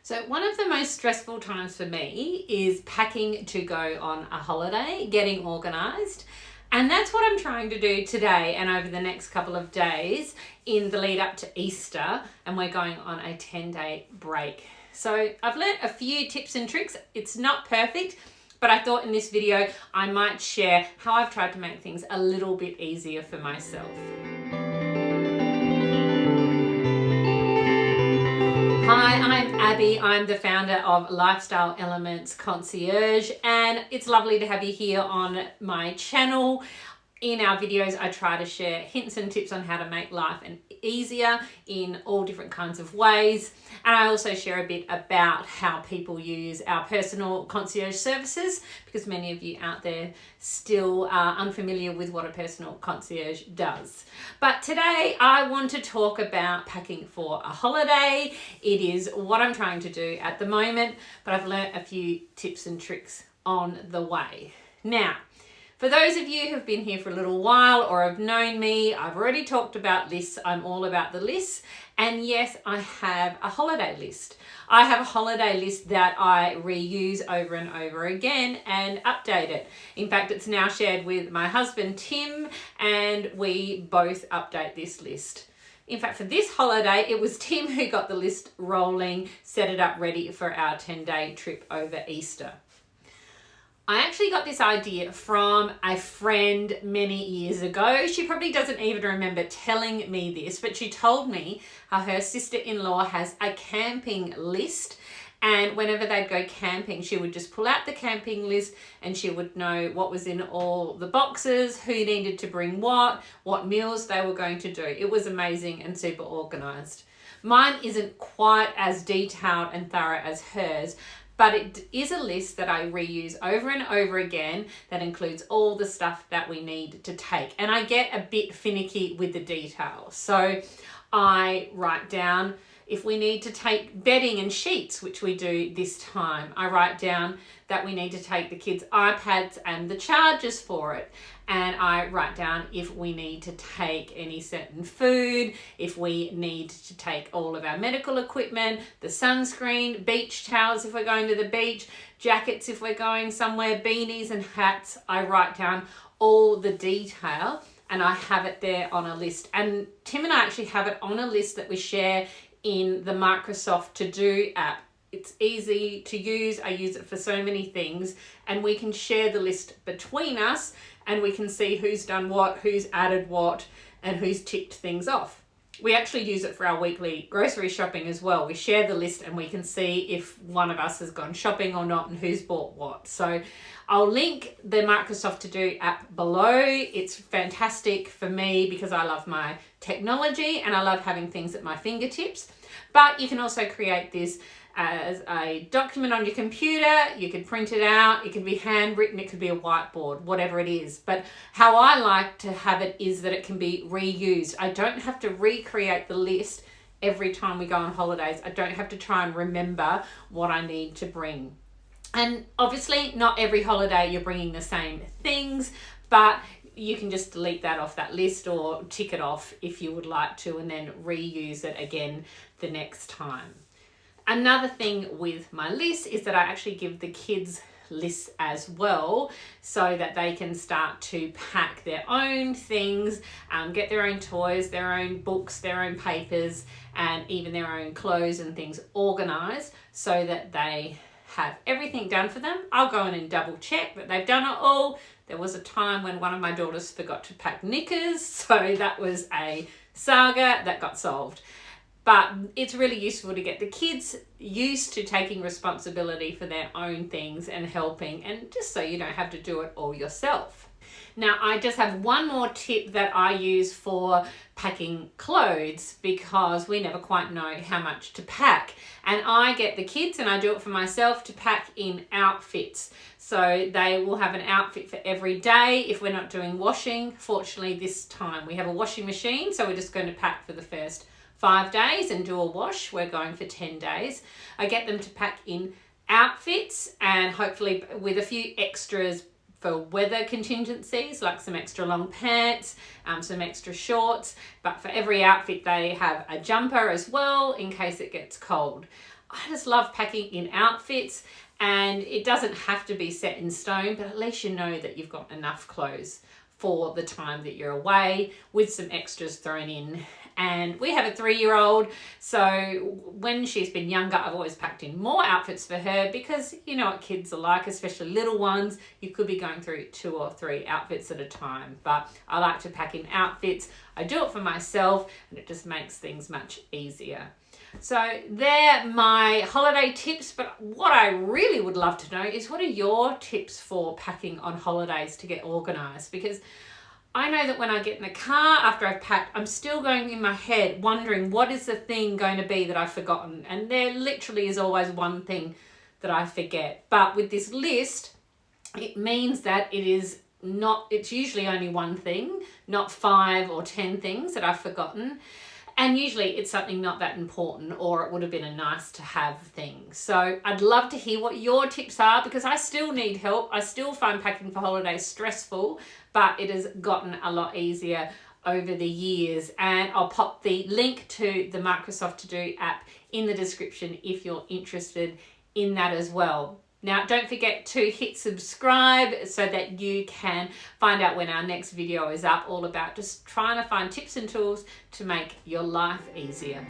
So one of the most stressful times for me is packing to go on a holiday, getting organised. And that's what I'm trying to do today and over the next couple of days in the lead up to Easter, and we're going on a 10-day break. So I've learnt a few tips and tricks. It's not perfect, but I thought in this video I might share how I've tried to make things a little bit easier for myself. Hi, I'm Abby. I'm the founder of Lifestyle Elements Concierge, and it's lovely to have you here on my channel. In our videos, I try to share hints and tips on how to make life easier in all different kinds of ways. And I also share a bit about how people use our personal concierge services, because many of you out there still are unfamiliar with what a personal concierge does. But today I want to talk about packing for a holiday. It is what I'm trying to do at the moment, but I've learnt a few tips and tricks on the way. Now, for those of you who've been here for a little while or have known me, I've already talked about lists. I'm all about the lists. And yes, I have a holiday list. I have a holiday list that I reuse over and over again and update it. In fact, it's now shared with my husband, Tim, and we both update this list. In fact, for this holiday, it was Tim who got the list rolling, set it up ready for our 10-day trip over Easter. I actually got this idea from a friend many years ago. She probably doesn't even remember telling me this, but she told me how her sister-in-law has a camping list, and whenever they'd go camping, she would just pull out the camping list and she would know what was in all the boxes, who needed to bring what meals they were going to do. It was amazing and super organized. Mine isn't quite as detailed and thorough as hers, but it is a list that I reuse over and over again that includes all the stuff that we need to take. And I get a bit finicky with the details. So I write down if we need to take bedding and sheets, which we do this time. I write down that we need to take the kids' iPads and the chargers for it. And I write down if we need to take any certain food, if we need to take all of our medical equipment, the sunscreen, beach towels if we're going to the beach, jackets if we're going somewhere, beanies and hats. I write down all the detail and I have it there on a list. And Tim and I actually have it on a list that we share in the Microsoft To Do app. It's easy to use. I use it for so many things, and we can share the list between us and we can see who's done what, who's added what, and who's ticked things off. We actually use it for our weekly grocery shopping as well. We share the list and we can see if one of us has gone shopping or not and who's bought what. So I'll link the Microsoft To Do app below. It's fantastic for me because I love my technology and I love having things at my fingertips. But you can also create this as a document on your computer. You could print it out, it could be handwritten, it could be a whiteboard, whatever it is. But how I like to have it is that it can be reused. I don't have to recreate the list every time we go on holidays. I don't have to try and remember what I need to bring. And obviously not every holiday you're bringing the same things, but you can just delete that off that list or tick it off if you would like to, and then reuse it again the next time. Another thing with my list is that I actually give the kids lists as well so that they can start to pack their own things, get their own toys, their own books, their own papers, and even their own clothes and things organized so that they have everything done for them. I'll go in and double check that they've done it all. There was a time when one of my daughters forgot to pack knickers, so that was a saga that got solved. But it's really useful to get the kids used to taking responsibility for their own things and helping, and just so you don't have to do it all yourself. Now, I just have one more tip that I use for packing clothes because we never quite know how much to pack. And I get the kids, and I do it for myself, to pack in outfits. So they will have an outfit for every day if we're not doing washing. Fortunately, this time we have a washing machine, so we're just going to pack for the first 5 days and do a wash. We're going for 10 days. I get them to pack in outfits and hopefully with a few extras for weather contingencies, like some extra long pants, some extra shorts. But for every outfit, they have a jumper as well in case it gets cold. I just love packing in outfits, and it doesn't have to be set in stone, but at least you know that you've got enough clothes for the time that you're away, with some extras thrown in. And we have a 3-year-old, so when she's been younger, I've always packed in more outfits for her, because you know what kids are like, especially little ones. You could be going through 2 or 3 outfits at a time, but I like to pack in outfits. I do it for myself, and it just makes things much easier. So they're my holiday tips, but what I really would love to know is, what are your tips for packing on holidays to get organised? Because I know that when I get in the car after I've packed, I'm still going in my head wondering, what is the thing going to be that I've forgotten? And there literally is always one thing that I forget. But with this list, it means that it's usually only one thing, not 5 or 10 things that I've forgotten. And usually it's something not that important, or it would have been a nice to have thing. So I'd love to hear what your tips are, because I still need help. I still find packing for holidays stressful, but it has gotten a lot easier over the years. And I'll pop the link to the Microsoft To Do app in the description if you're interested in that as well. Now, don't forget to hit subscribe so that you can find out when our next video is up, all about just trying to find tips and tools to make your life easier.